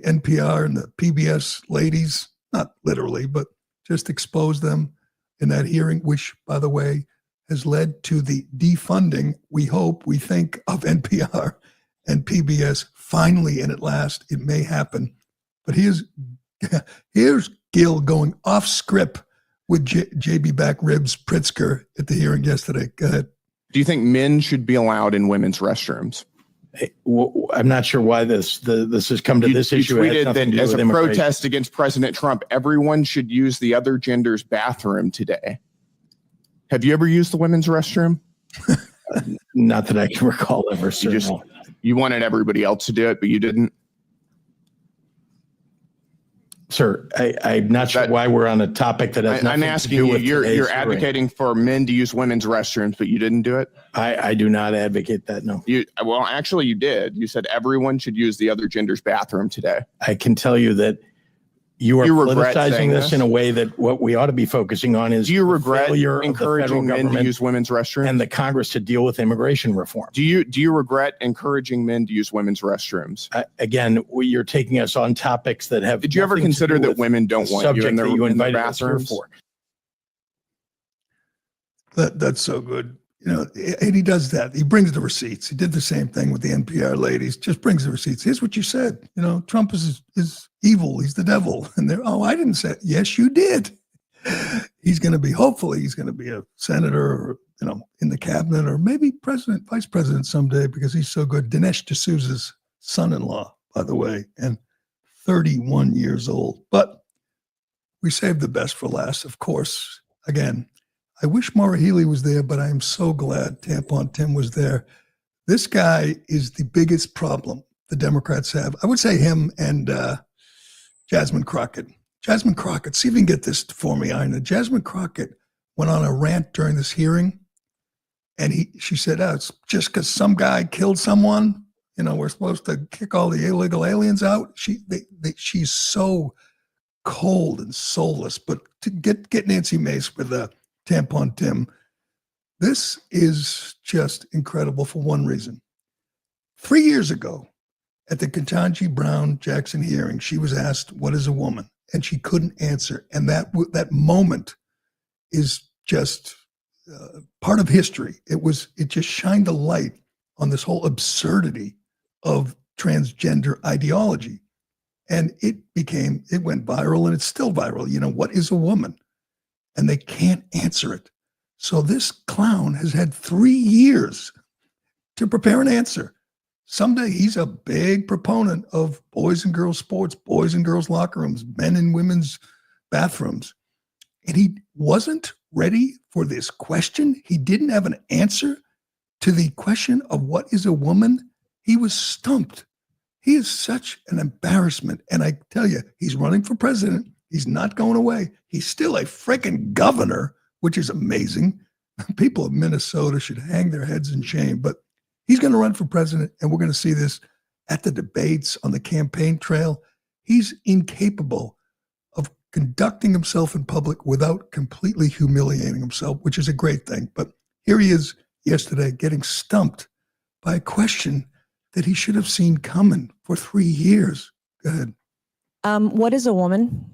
NPR and the PBS ladies, not literally, but just exposed them in that hearing, which, by the way, has led to the defunding, we think, of NPR and PBS. Finally, and at last, it may happen. But here's Gill going off script with JB Back Ribs Pritzker at the hearing yesterday. Go ahead. Do you think men should be allowed in women's restrooms? I'm not sure why this has come to this issue. You tweeted that as a protest against President Trump, everyone should use the other gender's bathroom today. Have you ever used the women's restroom? Not that I can recall ever. You wanted everybody else to do it, but you didn't. Sir, I'm not sure why we're on a topic that has nothing I'm asking to do you, with you're advocating for men to use women's restrooms, but you didn't do it? I do not advocate that, no. Well, actually, you did. You said everyone should use the other gender's bathroom today. I can tell you that you are politicizing this in a way that what we ought to be focusing on is do you regret encouraging men to use women's restrooms and the Congress to deal with immigration reform? Do you regret encouraging men to use women's restrooms? Again, you're taking us on topics that have. Did you ever consider that women don't want you in their bathrooms? That's so good. And he does that. He brings the receipts. He did the same thing with the NPR ladies. Just brings the receipts. Here's what you said. Trump is evil. He's the devil. And they're, I didn't say it. Yes, you did. Hopefully he's going to be a senator or, in the cabinet, or maybe vice president someday, because he's so good. Dinesh D'Souza's son-in-law, by the way, and 31 years old. But we saved the best for last, of course. Again, I wish Maura Healey was there, but I am so glad Tampon Tim was there. This guy is the biggest problem the Democrats have. I would say him and Jasmine Crockett. Jasmine Crockett, see if you can get this for me, Ina. Jasmine Crockett went on a rant during this hearing, and she said, it's just because some guy killed someone, we're supposed to kick all the illegal aliens out. She's so cold and soulless. But to get Nancy Mace with Tampon Tim, this is just incredible for one reason. 3 years ago, at the Ketanji Brown Jackson hearing, she was asked, "What is a woman?" and she couldn't answer. And that moment is just part of history. It just shined a light on this whole absurdity of transgender ideology. And it went viral, and it's still viral. You know, what is a woman? And they can't answer it. So this clown has had 3 years to prepare an answer. Someday he's a big proponent of boys and girls sports, boys and girls locker rooms, men and women's bathrooms. And he wasn't ready for this question. He didn't have an answer to the question of what is a woman. He was stumped. He is such an embarrassment. And I tell you, he's running for president. He's not going away. He's still a freaking governor, which is amazing. People of Minnesota should hang their heads in shame. But he's going to run for president, and we're going to see this at the debates, on the campaign trail. He's incapable of conducting himself in public without completely humiliating himself, which is a great thing. But here he is yesterday getting stumped by a question that he should have seen coming for 3 years. Go ahead. What is a woman?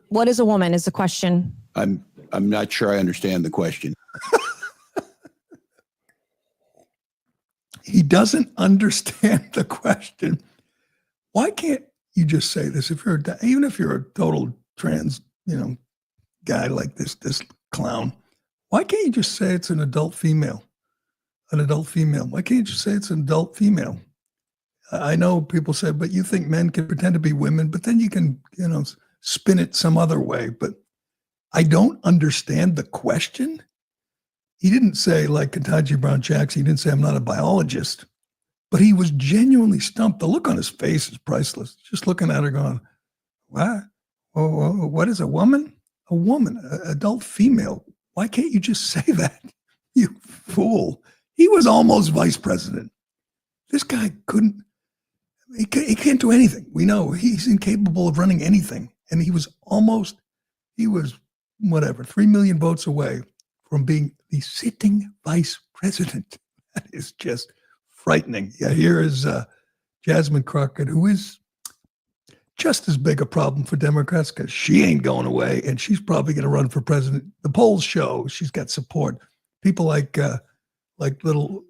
What is a woman is the question. I'm not sure I understand the question. He doesn't understand the question. Why can't you just say this? Even if you're a total trans, guy like this clown, why can't you just say it's an adult female? An adult female. Why can't you just say it's an adult female? I know people say, but you think men can pretend to be women, but then you can, spin it some other way. But I don't understand the question. He didn't say, like Ketanji Brown Jackson, he didn't say, I'm not a biologist, but he was genuinely stumped. The look on his face is priceless. Just looking at her going, what? What is a woman? A woman, adult female. Why can't you just say that? You fool. He was almost vice president. This guy he can't do anything. We know he's incapable of running anything. And he was 3 million votes away from being the sitting vice president. That is just frightening. Yeah, here is Jasmine Crockett, who is just as big a problem for Democrats because she ain't going away, and she's probably going to run for president. The polls show she's got support. People like little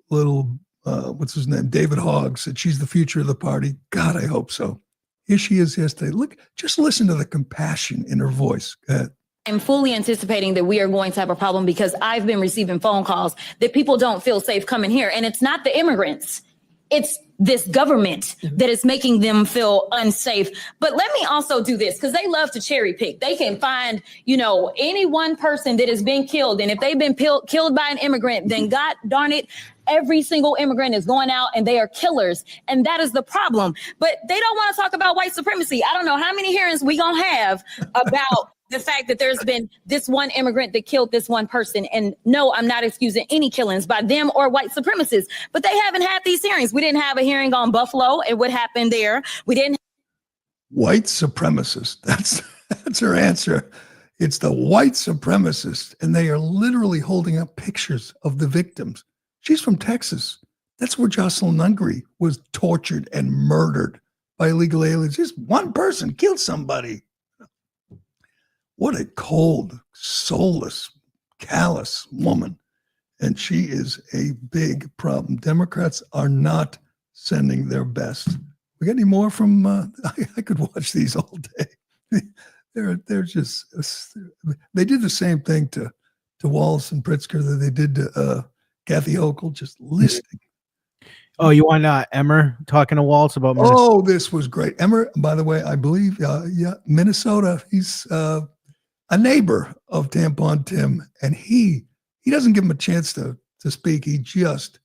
what's his name, David Hogg, said she's the future of the party. God, I hope so. Here she is yesterday. Look, just listen to the compassion in her voice. Go ahead. I'm fully anticipating that we are going to have a problem because I've been receiving phone calls that people don't feel safe coming here. And it's not the immigrants. It's this government that is making them feel unsafe. But let me also do this because they love to cherry pick. They can find, any one person that has been killed. And if they've been killed by an immigrant, then God darn it, every single immigrant is going out and they are killers. And that is the problem. But they don't want to talk about white supremacy. I don't know how many hearings we going to have about the fact that there's been this one immigrant that killed this one person. And no, I'm not excusing any killings by them or white supremacists, but they haven't had these hearings. We didn't have a hearing on Buffalo and what happened there. We didn't. White supremacists. That's her answer. It's the white supremacists. And they are literally holding up pictures of the victims. She's from Texas. That's where Jocelyn Nungry was tortured and murdered by illegal aliens. Just one person killed somebody. What a cold, soulless, callous woman. And she is a big problem. Democrats are not sending their best. We got any more from, I could watch these all day. They're just, they did the same thing to Wallace and Pritzker that they did to Kathy Hochul, just listening. Oh, you want Emmer talking to Waltz about Minnesota? Oh, this was great. Emmer, by the way, I believe, Minnesota, he's a neighbor of Tampon Tim, and he doesn't give him a chance to speak. He just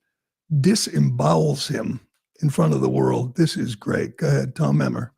disembowels him in front of the world. This is great. Go ahead, Tom Emmer.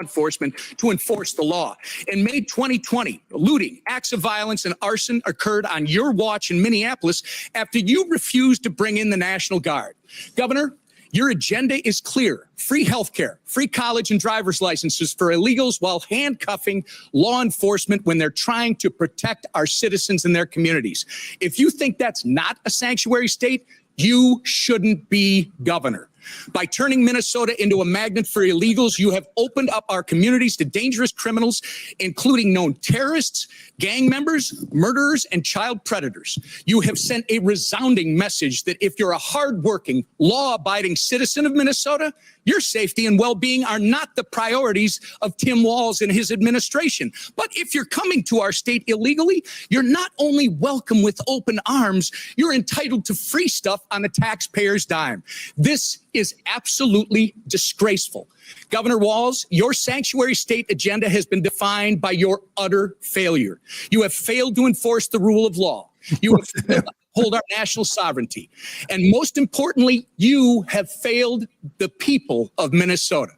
Enforcement to enforce the law. In May 2020, looting, acts of violence, and arson occurred on your watch in Minneapolis after you refused to bring in the National Guard. Governor, your agenda is clear. Free healthcare, free college and driver's licenses for illegals while handcuffing law enforcement when they're trying to protect our citizens and their communities. If you think that's not a sanctuary state, you shouldn't be governor. By turning Minnesota into a magnet for illegals, you have opened up our communities to dangerous criminals, including known terrorists, gang members, murderers, and child predators. You have sent a resounding message that if you're a hardworking, law-abiding citizen of Minnesota, your safety and well-being are not the priorities of Tim Walz and his administration. But if you're coming to our state illegally, you're not only welcome with open arms, you're entitled to free stuff on the taxpayer's dime. This is absolutely disgraceful. Governor Walz, your sanctuary state agenda has been defined by your utter failure. You have failed to enforce the rule of law. You have failed to hold our national sovereignty. And most importantly, you have failed the people of Minnesota.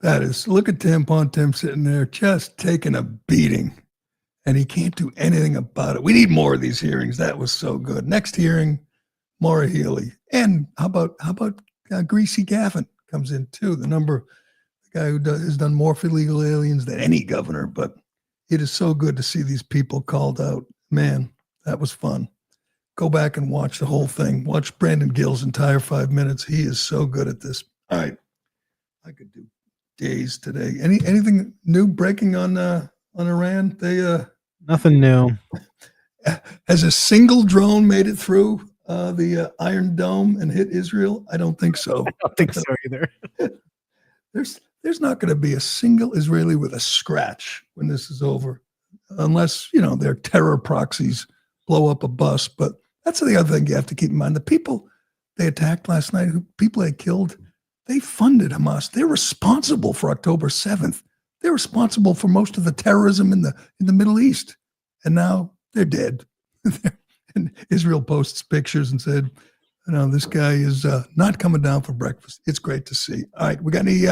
That is, look at Tim sitting there just taking a beating, and he can't do anything about it. We need more of these hearings. That was so good. Next hearing, Maura Healey. And how about Greasy Gavin comes in too, the guy who has done more for illegal aliens than any governor. But it is so good to see these people called out. Man, that was fun. Go back and watch the whole thing. Watch Brandon Gill's entire 5 minutes. He is so good at this. All right. I could do days today. Anything new breaking on Iran? They nothing new. Has a single drone made it through the Iron Dome and hit Israel? I don't think so. I don't think so either. There's not going to be a single Israeli with a scratch when this is over, unless, their terror proxies blow up a bus. But that's the other thing you have to keep in mind. The people they attacked last night, people they killed, they funded Hamas. They're responsible for October 7th. They're responsible for most of the terrorism in the Middle East. And now they're dead. And Israel posts pictures and said, this guy is not coming down for breakfast. It's great to see. All right. We got any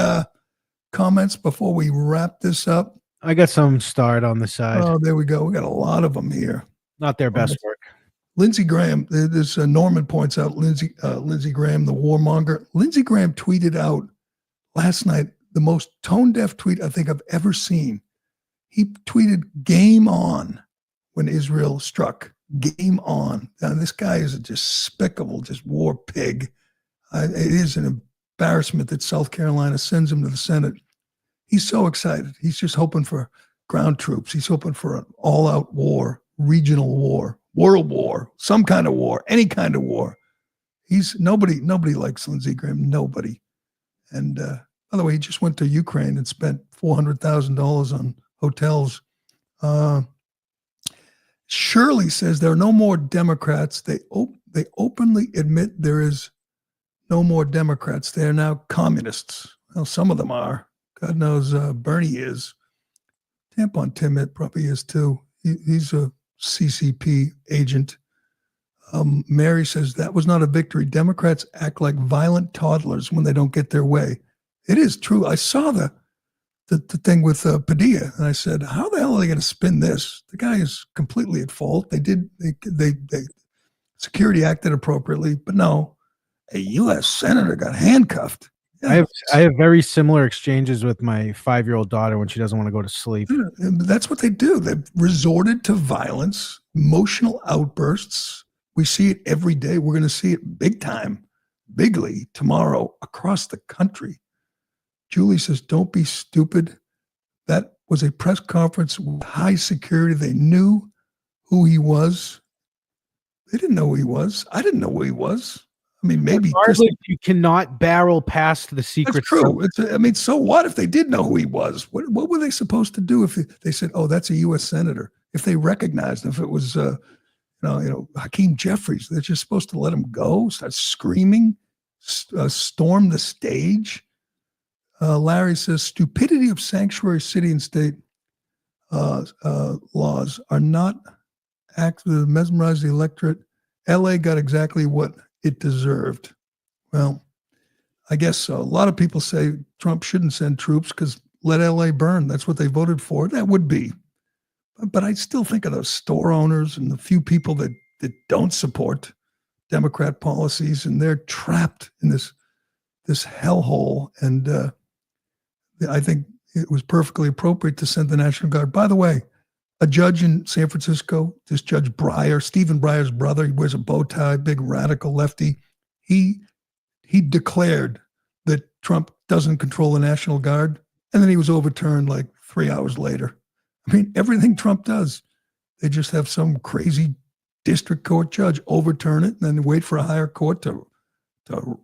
comments before we wrap this up? I got some starred on the side. Oh, there we go. We got a lot of them here. Not their best work. Lindsey Graham, this Norman points out Lindsey Graham, the warmonger. Lindsey Graham tweeted out last night the most tone-deaf tweet I think I've ever seen. He tweeted "Game on" when Israel struck. Game on. Now, this guy is a despicable, just war pig. It is an embarrassment that South Carolina sends him to the Senate. He's so excited. He's just hoping for ground troops. He's hoping for an all-out war, regional war, world war, some kind of war, any kind of war. Nobody likes Lindsey Graham. Nobody. And by the way, he just went to Ukraine and spent $400,000 on hotels. Shirley says there are no more Democrats. They openly admit there is no more Democrats. They are now communists. Well, some of them are. God knows Bernie is. Tampon Tim probably is too. He's a CCP agent. Mary says that was not a victory. Democrats act like violent toddlers when they don't get their way. It is true. I saw the thing with Padilla, and I said, how the hell are they going to spin this? The guy is completely at fault. They security acted appropriately, but no, a U.S. senator got handcuffed. Yeah. I have very similar exchanges with my 5-year-old daughter when she doesn't want to go to sleep. That's what they do. They've resorted to violence, emotional outbursts. We see it every day. We're going to see it big time, bigly tomorrow across the country. Julie says, don't be stupid. That was a press conference with high security. They knew who he was. They didn't know who he was. I didn't know who he was. I mean, maybe you cannot barrel past the secret. That's true. So what if they did know who he was? What were they supposed to do if they said, "Oh, that's a U.S. senator"? If they recognized him, if it was, Hakeem Jeffries, they're just supposed to let him go, start screaming, storm the stage. Larry says, stupidity of sanctuary city and state laws are not active to mesmerize the electorate. L.A. got exactly what it deserved. Well, I guess so. A lot of people say Trump shouldn't send troops because let LA burn. That's what they voted for. That would be. But I still think of those store owners and the few people that don't support Democrat policies, and they're trapped in this hellhole. And I think it was perfectly appropriate to send the National Guard. By the way, a judge in San Francisco, this Judge Breyer, Stephen Breyer's brother, he wears a bow tie, big radical lefty. He he declared that Trump doesn't control the National Guard, and then he was overturned like 3 hours later. I mean, everything Trump does, they just have some crazy district court judge overturn it and then wait for a higher court to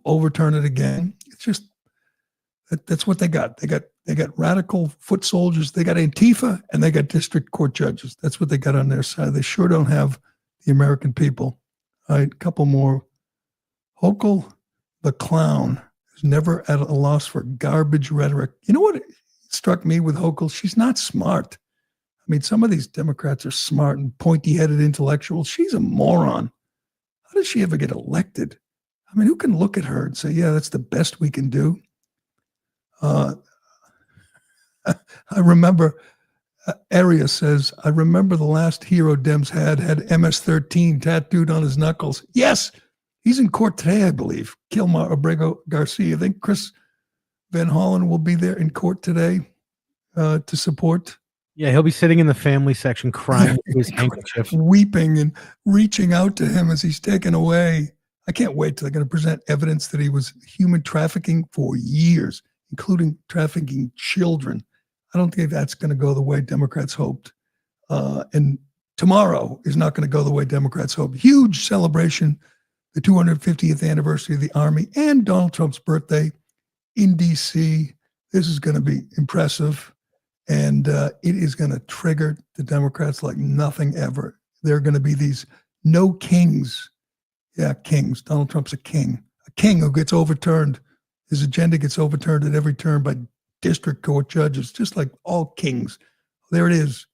overturn it again. It's just that's what they got. They got radical foot soldiers. They got Antifa and they got district court judges. That's what they got on their side. They sure don't have the American people. All right, a couple more. Hochul, the clown, is never at a loss for garbage rhetoric. You know what struck me with Hochul? She's not smart. I mean, some of these Democrats are smart and pointy-headed intellectuals. She's a moron. How did she ever get elected? I mean, who can look at her and say, yeah, that's the best we can do? I remember, Arias says, I remember the last hero Dems had MS-13 tattooed on his knuckles. Yes, he's in court today, I believe. Kilmar Abrego Garcia. I think Chris Van Hollen will be there in court today to support. Yeah, he'll be sitting in the family section crying with his handkerchief. Weeping and reaching out to him as he's taken away. I can't wait till they're going to present evidence that he was human trafficking for years, including trafficking children. I don't think that's going to go the way Democrats hoped. And tomorrow is not going to go the way Democrats hoped. Huge celebration, the 250th anniversary of the Army and Donald Trump's birthday in D.C. This is going to be impressive. And it is going to trigger the Democrats like nothing ever. There are going to be these no kings. Yeah, kings. Donald Trump's a king who gets overturned. His agenda gets overturned at every turn by district court judges, just like all kings. There it is.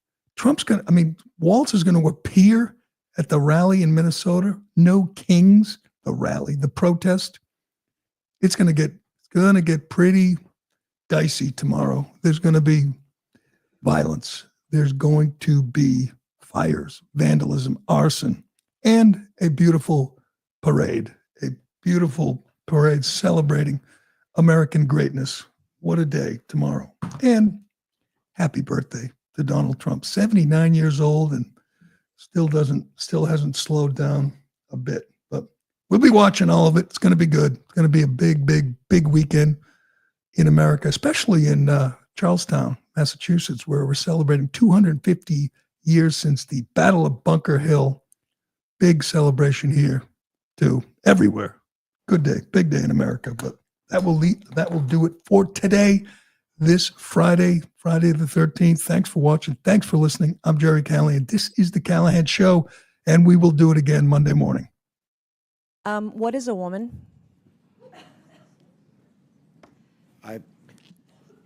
Walz is going to appear at the rally in Minnesota. No kings, the rally, the protest. It's going to get pretty dicey tomorrow. There's going to be violence. There's going to be fires, vandalism, arson, and a beautiful parade celebrating American greatness. What a day tomorrow. And happy birthday to Donald Trump, 79 years old and still hasn't slowed down a bit. But we'll be watching all of it. It's going to be good. It's going to be a big weekend in America, especially in Charlestown, Massachusetts, where we're celebrating 250 years since the Battle of Bunker Hill. Big celebration here, too, everywhere. Good day, big day in America. But that will do it for today, this Friday the 13th. Thanks for watching. Thanks for listening. I'm Gerry Callahan. This is The Callahan Show, and we will do it again Monday morning. What is a woman?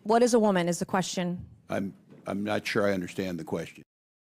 What is a woman is the question. I'm not sure I understand the question.